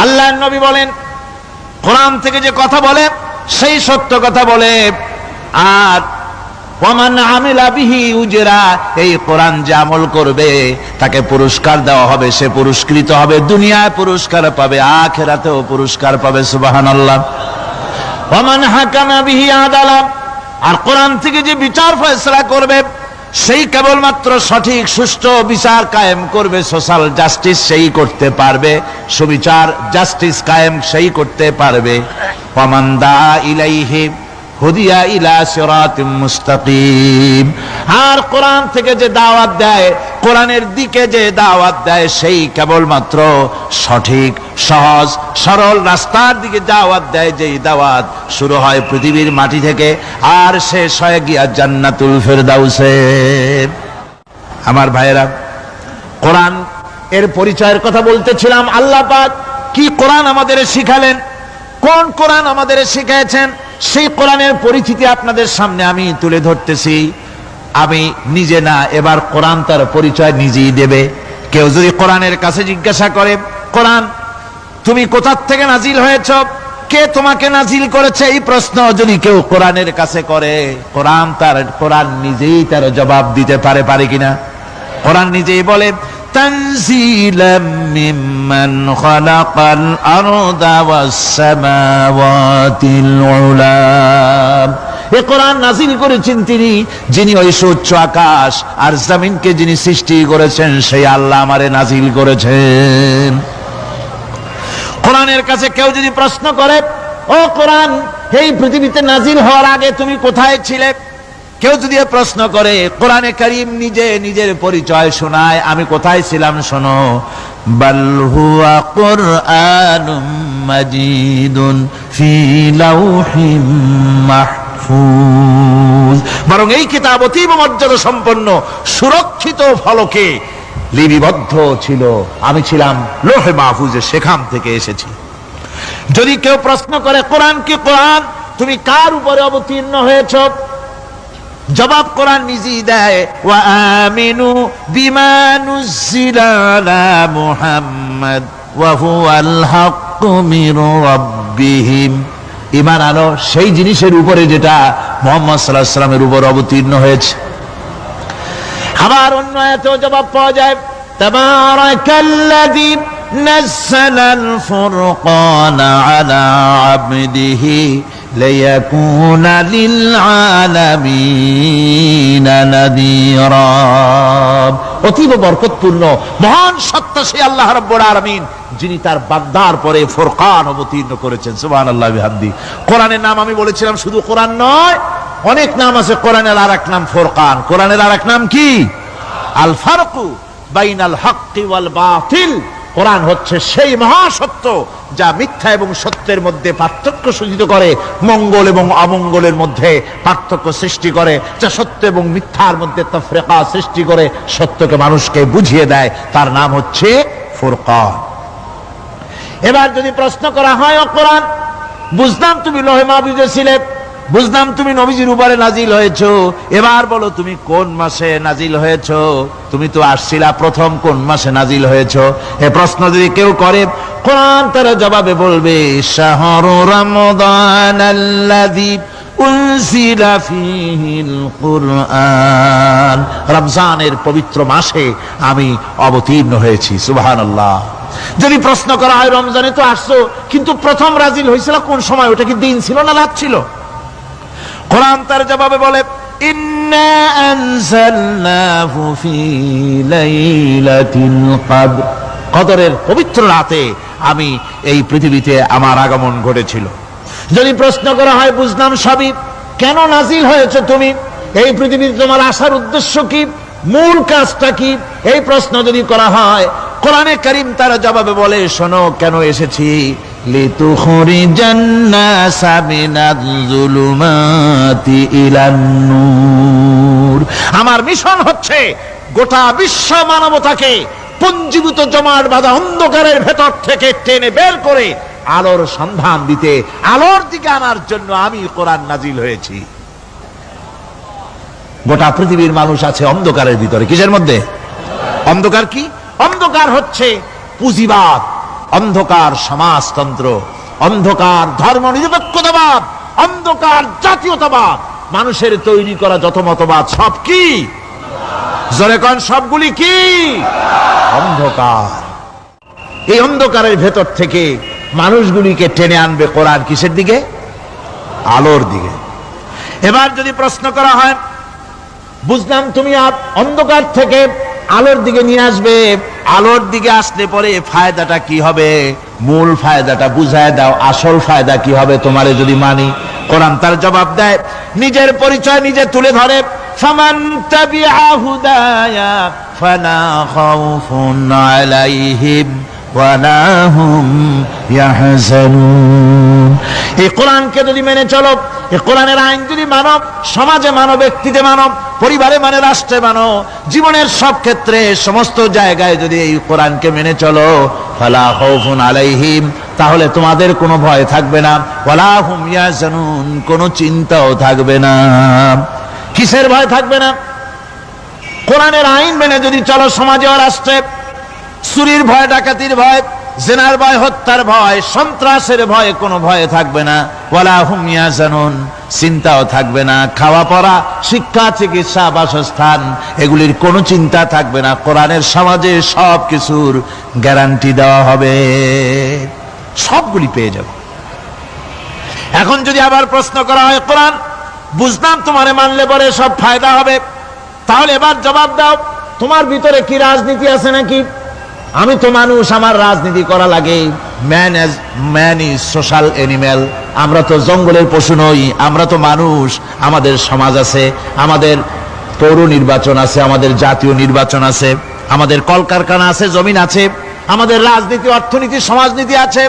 আল্লাহর নবী বলেন, কোরআন থেকে যে কথা বলে সেই সত্য কথা বলে, আর ওয়ামান আমিলা বিহি উজরা, এই কোরআন যে আমল করবে তাকে পুরস্কার দেওয়া হবে, সে পুরস্কৃত হবে, দুনিয়ায় পুরস্কার পাবে, আখিরাতেও পুরস্কার পাবে। সুবহানাল্লাহ। ওয়ামান হাকামা বিহি আদালা, আর কোরআন থেকে যে বিচার ফয়সালা করবে সেই কেবলমাত্র সঠিক সুষ্ঠু বিচার কায়েম করবে, সোশ্যাল জাস্টিস সেই করতে পারবে, সুবিচার জাস্টিস কায়েম সেই করতে পারবে। ওয়ামান দা ইলাইহি হুদিয়া ইলা সিরাতিম মুস্তাকিম, আর কোরআন থেকে যে দাওয়াত দেয়, কোরআনের দিকে যে দাওয়াত দেয় সেই কেবলমাত্র সঠিক সহজ সরল রাস্তার দিকে দাওয়াত দেয়, যেই দাওয়াত শুরু হয় পৃথিবীর মাটি থেকে আর শেষ হয় গিয়া জান্নাতুল ফেরদাউসে। আমার ভাইয়েরা, কোরআন এর পরিচয়ের কথা বলতেছিলাম। আল্লাহ পাক কি কোরআন আমাদের শিখালেন, কোন কোরআন আমাদের শিখিয়েছেন, সেই কোরআনের পরিচিতি আপনাদের সামনে আমি তুলে ধরতেছি। আমি নিজে না, এবার কোরআন তার পরিচয় নিজেই দেবে। কেউ যদি কোরআনের কাছে জিজ্ঞাসা করে, কোরআন তুমি কোথা থেকে নাজিল হয়েছ, কে তোমাকে নাজিল করেছে, এই প্রশ্ন যদি কেউ কোরআনের কাছে করে, কোরআন নিজেই তার জবাব দিতে পারে কিনা? কোরআন নিজেই বলে, তানজিলাম মিম্মান খালাকাল আরদা ওয়াস সামাওয়াতিল উলা, এই কোরআন নাজিল করেছেন তিনি, যিনি ওই সুউচ্চ আকাশ আর জমিনকে যিনি সৃষ্টি করেছেন, সেই আল্লাহ আমারে নাজিল করেছেন। কোরআনের কাছে কেউ যদি প্রশ্ন করে, ও কোরআন এই পৃথিবীতে নাজিল হওয়ার আগে তুমি কোথায় ছিলে, কেউ যদি প্রশ্ন করে, কোরআনে কারীম নিজে নিজের পরিচয় শোনায়, আমি কোথায় ছিলাম শোনো, বাল হুয়া কুরআনুম মাজিদুন ফি লাউহিম মাহফুজ, বরং এই কিতাব অতীব মর্যাদা সম্পন্ন সুরক্ষিত ফলকে লিপিবদ্ধ ছিল, আমি ছিলাম লৌহে মাহফুজে, সেখান থেকে এসেছি। যদি কেউ প্রশ্ন করে, কোরআন কি, কোরআন তুমি কার উপরে অবতীর্ণ হয়েছ, জবাব কোরআন নিজেই দেয়, ওয়া আমিনু বিমা নুজিলা আলা মুহাম্মাদ ওয়া হুয়াল হাক্কু মির রাব্বিহিম, ঈমান আনো সেই জিনিসের উপরে যেটা মুহাম্মদ সাল্লাল্লাহু আলাইহি ওয়াসাল্লামের উপর অবতীর্ণ হয়েছে। আবার অন্য আয়াতেও জবাব পাওয়া যায়, তাবারাকাল্লাযী নাযালাল ফুরকানা আলা আবদিহি লিয়াকুনা লিল আলামিনা নাযীরা, অতীব বরকতপূর্ণ মহান সত্তা সেই আল্লাহ রাব্বুল আলামিন, যিনি তার বান্দার পরে ফুরকান অবতীর্ণ করেছেন। সুবহানাল্লাহি ওয়া বিহামদিহি। কোরআনের নাম আমি বলেছিলাম শুধু কোরআন নয়, অনেক নাম আছে। কোরআনের আরেক নাম ফুরকান, কোরআনের আরেক নাম কি? আল ফারকু বাইনাল হাক্কি ওয়াল বাতিল, কোরআন হচ্ছে সেই মহাসত্য যা মিথ্যা এবং সত্যের মধ্যে পার্থক্য সূচিত করে, মঙ্গল এবং অমঙ্গলের মধ্যে পার্থক্য সৃষ্টি করে, যা সত্য এবং মিথ্যার মধ্যে তাফরিকা সৃষ্টি করে, সত্যকে মানুষকে বুঝিয়ে দেয়, তার নাম হচ্ছে ফুরকান। এবার যদি প্রশ্ন করা হয়, ও কোরআন বুঝলাম তুমি লৌহে মাহফুজে ছিলে, বুঝলাম তুমি নবীজির উপরে নাজিল হয়েছো, এবার বলো তুমি কোন মাসে নাজিল হয়েছো, তুমি তো আসছিলা প্রথম কোন মাসে নাজিল হয়েছো, এই প্রশ্ন যদি কেউ করে, কোরআন তার জবাবে বলবে, শাহরু রমাদানাল্লাযী উনজিলা ফীহিল কুরআন, রমজানের পবিত্র মাসে আমি অবতীর্ণ হয়েছি। সুবহানাল্লাহ। যদি প্রশ্ন করা হয়, রমজানে তো আসছো, কিন্তু প্রথম নাজিল হয়েছিল কোন সময়, ওটা কি দিন ছিল না রাত ছিল? কোরআন তার জবাবে বলে, ইন্না আনজালনাহু ফি লাইলাতিল কদর, কদরের পবিত্র রাতে আমি এই পৃথিবীতে আমার আগমন ঘটেছিল। যদি প্রশ্ন করা হয়, বুঝলাম সবই, কেন নাজিল হয়েছে তুমি, এই পৃথিবীতে তোমার আসার উদ্দেশ্য কি, মূল কাজটা কি, এই প্রশ্ন যদি করা হয়, কোরআনে কারীম তার জবাবে বলে, শোনো কেন এসেছি, লিতুখরিজান নাসা মিনাজ যুলুমাতি ইলান নূর, আমার মিশন হচ্ছে গোটা বিশ্ব মানবতাকে পুঞ্জীভূত জমাট বাঁধা অন্ধকারের ভেতর থেকে টেনে বের করে আলোর সন্ধান দিতে, আলোর দিকে আনার জন্য আমি কোরআন নাজিল হয়েছি। গোটা পৃথিবীর মানুষ আছে অন্ধকারের ভিতরে। কিসের মধ্যে? অন্ধকার কি? অন্ধকার হচ্ছে পুঁজিবাদ, অন্ধকার সমাজতন্ত্র, অন্ধকার ধর্ম নিরপেক্ষতাবাদ, অন্ধকার জাতীয়তাবাদ, মানুষের তৈরি করা যত মতবাদ সব কি? জোরে কোন সবগুলি কি? অন্ধকার। এই অন্ধকারের ভেতর থেকে মানুষগুলিকে টেনে আনবে কোরআন কিসের দিকে? আলোর দিকে। এবার যদি প্রশ্ন করা হয়, বুঝলাম তুমি অন্ধকার থেকে আলোর দিকে নিয়ে আসবে, আলোর দিকে আসলে পরে ফায়দাটা কি হবে? মূল ফায়দাটা বুঝায় দাও, আসল ফায়দা কি হবে তোমারে যদি মানি? কোরআন তার জবাব দেয়, নিজের পরিচয় নিজে তুলে ধরে, ফামান তাবিআ হুদায়া ফালা খাউফুন আলাইহিম ওয়ালা হুম ইয়াহজানুন। এই কোরআনকে যদি মেনে চলো, এই কোরআনের আইন যদি মানো, সমাজে মানো, ব্যক্তিতে মানো, পরিবারে মানে, রাষ্ট্রে মানো, জীবনের সব ক্ষেত্রে সমস্ত জায়গায় যদি এই কোরআনকে মেনে চলো, ফালা খাউফুন আলাইহিম, তাহলে তোমাদের কোনো ভয় থাকবে না, ওয়ালা হুম ইয়াহজানুন, কোনো চিন্তাও থাকবে না। কিসের ভয় থাকবে না? কোরআনের আইন মেনে যদি চলো সমাজে ও রাষ্ট্রে, চুরির ভয়, ডাকাতির ভয়, জিনার ভয়, হত্যার ভয়, সন্ত্রাসের ভয়, কোনো ভয় থাকবে না। ওয়ালা হুম ইয়াহজানুন, চিন্তাও থাকবে না। খাওয়া পড়া, শিক্ষা, চিকিৎসা, বাসস্থান, এগুলির কোনো চিন্তা থাকবে না। কোরআনের সমাজে সব কিছুর গ্যারান্টি দেওয়া হবে, সবগুলি পেয়ে যাবে। এখন যদি আবার প্রশ্ন করা হয়, কোরআন বুঝলাম তোমারে মানলে পরে সব ফায়দা হবে, তাহলে এবার জবাব দাও, তোমার ভিতরে কি রাজনীতি আছে নাকি? আমি তো মানুষ, আমার রাজনীতি করা লাগে। ম্যান ইজ সোশ্যাল অ্যানিম্যাল, আমরা তো জঙ্গলের পশু নই, আমরা তো মানুষ। আমাদের সমাজ আছে, আমাদের পৌর নির্বাচন আছে, আমাদের জাতীয় নির্বাচন আছে, আমাদের কলকারখানা আছে, জমিন আছে, আমাদের রাজনীতি, অর্থনীতি, সমাজনীতি আছে,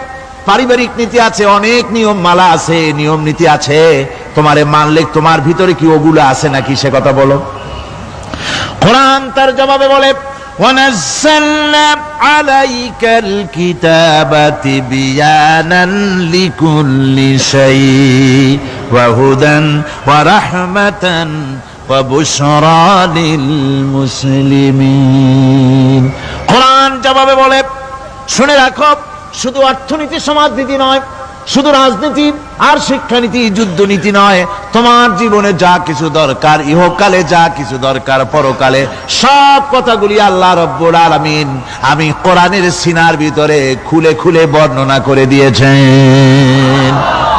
পারিবারিক নীতি আছে, অনেক নিয়ম মালা আছে, নিয়ম নীতি আছে। তোমারে মানলে তোমার ভিতরে কি ওগুলো আছে নাকি সে কথা বলো। কোরআন তার জবাবে বলে, وَنَزَّلْنَا عَلَيْكَ الْكِتَابَ تِبْيَانًا لِكُلِّ شَيْءٍ وَهُدًى وَرَحْمَةً وَبُشْرَى لِلْمُسْلِمِينَ। কোরআন জবাবে বলে, শুনে রাখো, শুধু অর্থনীতি সমাজনীতি নয়, শুধু রাজনীতি আর শিক্ষানীতি, যুদ্ধনীতি নয়, তোমার জীবনে যা কিছু দরকার, ইহকালে যা কিছু দরকার, পরকালে সব কথাগুলি আল্লাহ রব্বুল আলামিন আমি কোরআনের সিনার ভিতরে খুলে খুলে বর্ণনা করে দিয়েছেন।